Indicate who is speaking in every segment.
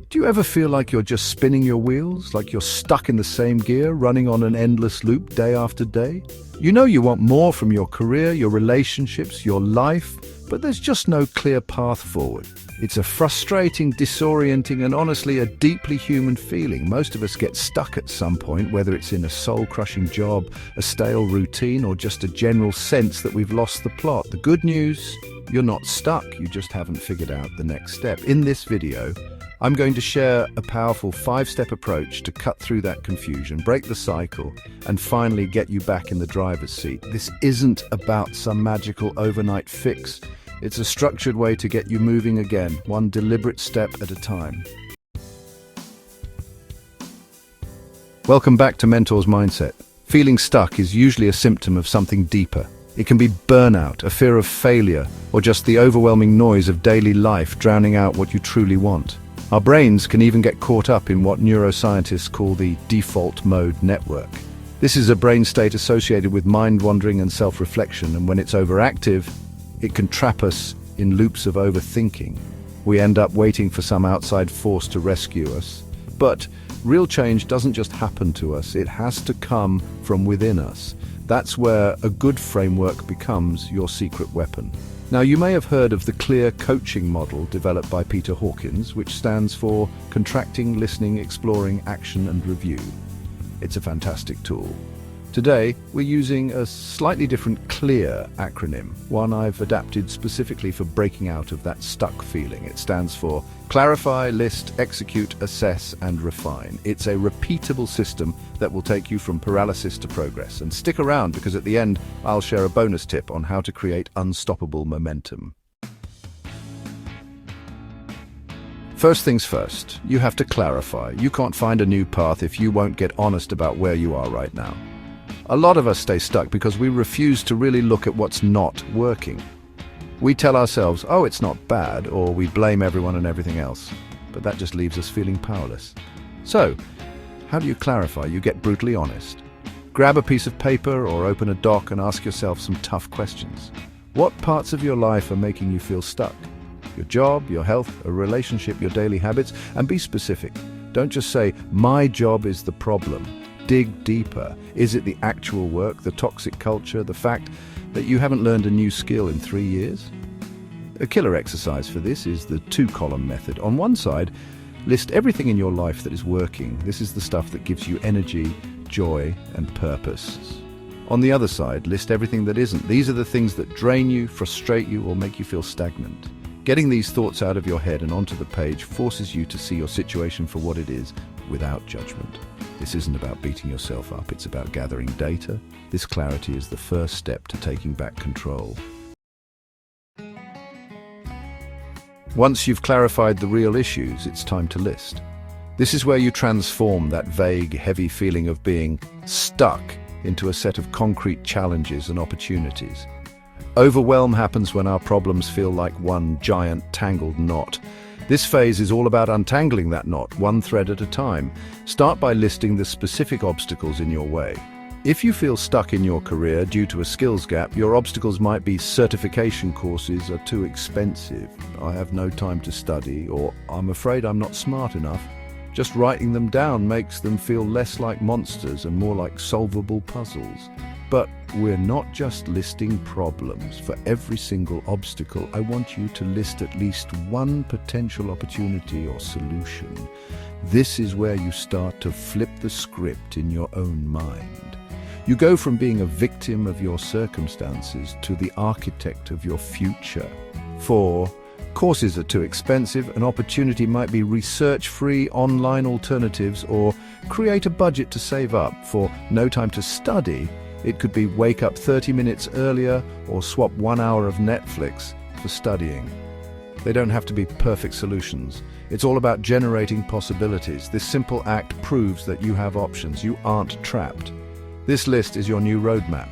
Speaker 1: Do you ever feel like you're just spinning your wheels, like you're stuck in the same gear, running on an endless loop day after day? You know you want more from your career, your relationships, your life, but there's just no clear path forward. It's a frustrating, disorienting, and honestly a deeply human feeling. Most of us get stuck at some point, whether it's in a soul-crushing job, a stale routine, or just a general sense that we've lost the plot. The good news, you're not stuck, you just haven't figured out the next step. In this video, I'm going to share a powerful 5-step approach to cut through that confusion, break the cycle, and finally get you back in the driver's seat. This isn't about some magical overnight fix. It's a structured way to get you moving again, one deliberate step at a time. Welcome back to Mentor's Mindset. Feeling stuck is usually a symptom of something deeper. It can be burnout, a fear of failure, or just the overwhelming noise of daily life drowning out what you truly want. Our brains can even get caught up in what neuroscientists call the default mode network. This is a brain state associated with mind-wandering and self-reflection, and when it's overactive, it can trap us in loops of overthinking. We end up waiting for some outside force to rescue us. But real change doesn't just happen to us, it has to come from within us. That's where a good framework becomes your secret weapon. Now, you may have heard of the C.L.E.A.R coaching model developed by Peter Hawkins, which stands for Contracting, Listening, Exploring, Action and Review. It's a fantastic tool. Today, we're using a slightly different C.L.E.A.R acronym, one I've adapted specifically for breaking out of that stuck feeling. It stands for Clarify, List, Execute, Assess, and Refine. It's a repeatable system that will take you from paralysis to progress. And stick around, because at the end, I'll share a bonus tip on how to create unstoppable momentum. First things first, you have to clarify. You can't find a new path if you won't get honest about where you are right now. A lot of us stay stuck because we refuse to really look at what's not working. We tell ourselves, oh, it's not bad, or we blame everyone and everything else. But that just leaves us feeling powerless. So, how do you clarify? You get brutally honest. Grab a piece of paper or open a doc and ask yourself some tough questions. What parts of your life are making you feel stuck? Your job, your health, a relationship, your daily habits? And be specific. Don't just say, my job is the problem. Dig deeper. Is it the actual work, the toxic culture, the fact that you haven't learned a new skill in 3 years? A killer exercise for this is the 2-column method. On one side, list everything in your life that is working. This is the stuff that gives you energy, joy, and purpose. On the other side, list everything that isn't. These are the things that drain you, frustrate you, or make you feel stagnant. Getting these thoughts out of your head and onto the page forces you to see your situation for what it is, without judgment. This isn't about beating yourself up, it's about gathering data. This clarity is the first step to taking back control. Once you've clarified the real issues, it's time to list. This is where you transform that vague, heavy feeling of being stuck into a set of concrete challenges and opportunities. Overwhelm happens when our problems feel like one giant tangled knot. This phase is all about untangling that knot, one thread at a time. Start by listing the specific obstacles in your way. If you feel stuck in your career due to a skills gap, your obstacles might be certification courses are too expensive, I have no time to study, or I'm afraid I'm not smart enough. Just writing them down makes them feel less like monsters and more like solvable puzzles. But we're not just listing problems. For every single obstacle, I want you to list at least one potential opportunity or solution. This is where you start to flip the script in your own mind. You go from being a victim of your circumstances to the architect of your future. For courses are too expensive, an opportunity might be research-free online alternatives, or create a budget to save up. For no time to study, it could be wake up 30 minutes earlier or swap 1 hour of Netflix for studying. They don't have to be perfect solutions. It's all about generating possibilities. This simple act proves that you have options. You aren't trapped. This list is your new roadmap.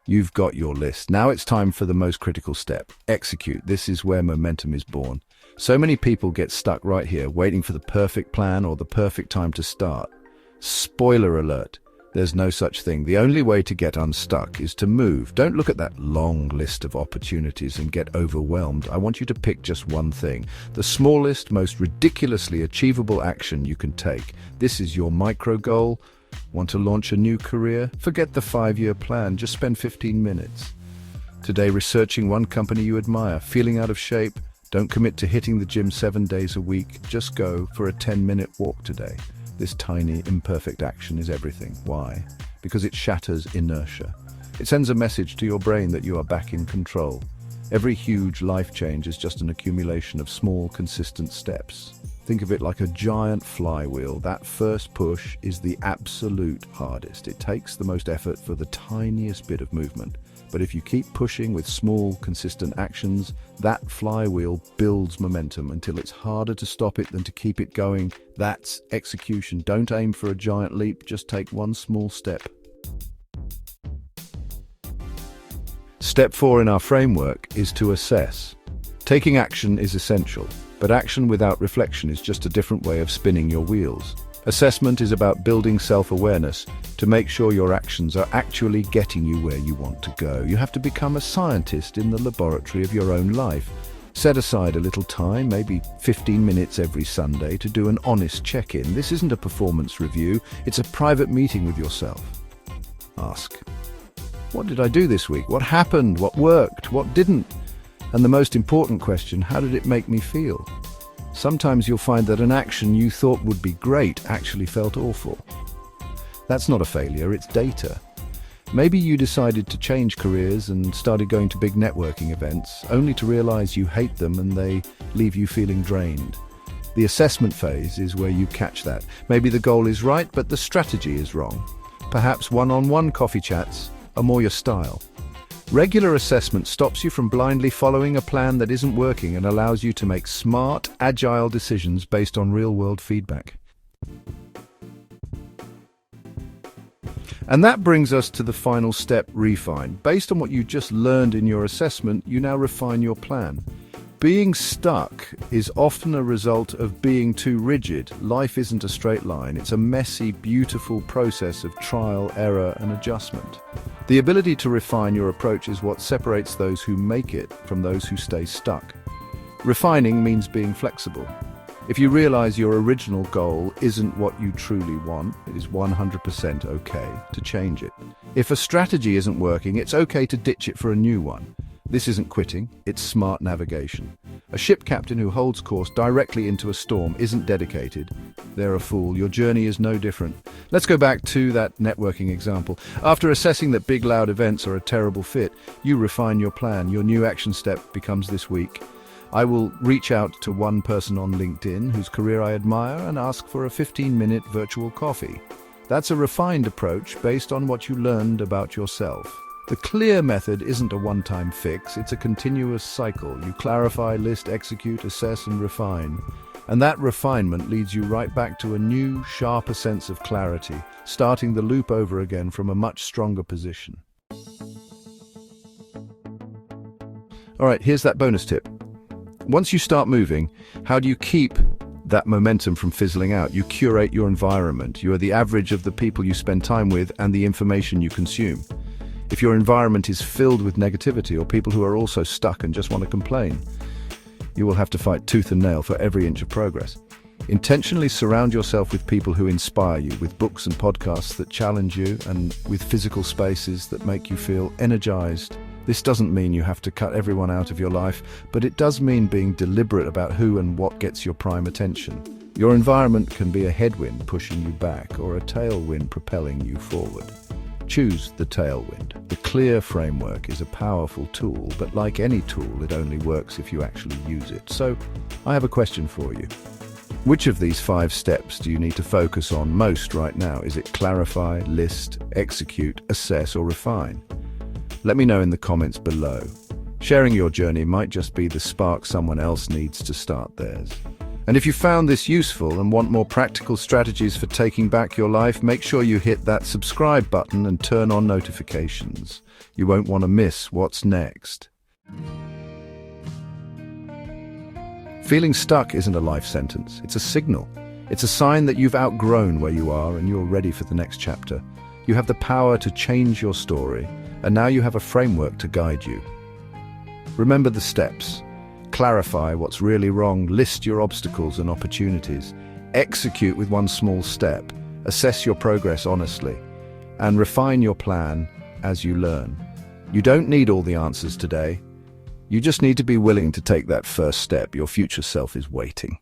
Speaker 1: You've got your list. Now it's time for the most critical step. Execute. This is where momentum is born. So many people get stuck right here, waiting for the perfect plan or the perfect time to start. Spoiler alert, There's no such thing. The only way to get unstuck is to move. Don't look at that long list of opportunities and get overwhelmed. I want you to pick just one thing, the smallest, most ridiculously achievable action you can take. This is your micro goal. Want to launch a new career? Forget the 5-year plan. Just spend 15 minutes. Today, researching one company you admire. Feeling out of shape? Don't commit to hitting the gym 7 days a week. Just go for a 10-minute walk today. This tiny, imperfect action is everything. Why? Because it shatters inertia. It sends a message to your brain that you are back in control. Every huge life change is just an accumulation of small, consistent steps. Think of it like a giant flywheel. That first push is the absolute hardest. It takes the most effort for the tiniest bit of movement. But if you keep pushing with small, consistent actions, that flywheel builds momentum until it's harder to stop it than to keep it going. That's execution. Don't aim for a giant leap, just take one small step. Step 4 in our framework is to assess. Taking action is essential, but action without reflection is just a different way of spinning your wheels. Assessment is about building self-awareness to make sure your actions are actually getting you where you want to go. You have to become a scientist in the laboratory of your own life. Set aside a little time, maybe 15 minutes every Sunday, to do an honest check-in. This isn't a performance review, it's a private meeting with yourself. Ask, what did I do this week? What happened? What worked? What didn't? And the most important question, how did it make me feel? Sometimes you'll find that an action you thought would be great actually felt awful. That's not a failure, it's data. Maybe you decided to change careers and started going to big networking events, only to realize you hate them and they leave you feeling drained. The assessment phase is where you catch that. Maybe the goal is right, but the strategy is wrong. Perhaps one-on-one coffee chats are more your style. Regular assessment stops you from blindly following a plan that isn't working and allows you to make smart, agile decisions based on real-world feedback. And that brings us to the final step, refine. Based on what you just learned in your assessment, you now refine your plan. Being stuck is often a result of being too rigid. Life isn't a straight line. It's a messy, beautiful process of trial, error, and adjustment. The ability to refine your approach is what separates those who make it from those who stay stuck. Refining means being flexible. If you realize your original goal isn't what you truly want, it is 100% okay to change it. If a strategy isn't working, it's okay to ditch it for a new one. This isn't quitting, it's smart navigation. A ship captain who holds course directly into a storm isn't dedicated. They're a fool. Your journey is no different. Let's go back to that networking example. After assessing that big, loud events are a terrible fit, you refine your plan. Your new action step becomes this week. I will reach out to one person on LinkedIn whose career I admire and ask for a 15-minute virtual coffee. That's a refined approach based on what you learned about yourself. The C.L.E.A.R method isn't a one-time fix, it's a continuous cycle. You clarify, list, execute, assess, and refine. And that refinement leads you right back to a new, sharper sense of clarity, starting the loop over again from a much stronger position. All right, here's that bonus tip. Once you start moving, how do you keep that momentum from fizzling out? You curate your environment. You are the average of the people you spend time with and the information you consume. If your environment is filled with negativity or people who are also stuck and just want to complain, you will have to fight tooth and nail for every inch of progress. Intentionally surround yourself with people who inspire you, with books and podcasts that challenge you, and with physical spaces that make you feel energized. This doesn't mean you have to cut everyone out of your life, but it does mean being deliberate about who and what gets your prime attention. Your environment can be a headwind pushing you back or a tailwind propelling you forward. Choose the tailwind. The C.L.E.A.R framework is a powerful tool, but like any tool, it only works if you actually use it. So, I have a question for you. Which of these 5 steps do you need to focus on most right now? Is it clarify, list, execute, assess, or refine? Let me know in the comments below. Sharing your journey might just be the spark someone else needs to start theirs. And if you found this useful and want more practical strategies for taking back your life, make sure you hit that subscribe button and turn on notifications. You won't want to miss what's next. Feeling stuck isn't a life sentence, it's a signal. It's a sign that you've outgrown where you are and you're ready for the next chapter. You have the power to change your story, and now you have a framework to guide you. Remember the steps. Clarify what's really wrong, list your obstacles and opportunities, execute with one small step, assess your progress honestly, and refine your plan as you learn. You don't need all the answers today. You just need to be willing to take that first step. Your future self is waiting.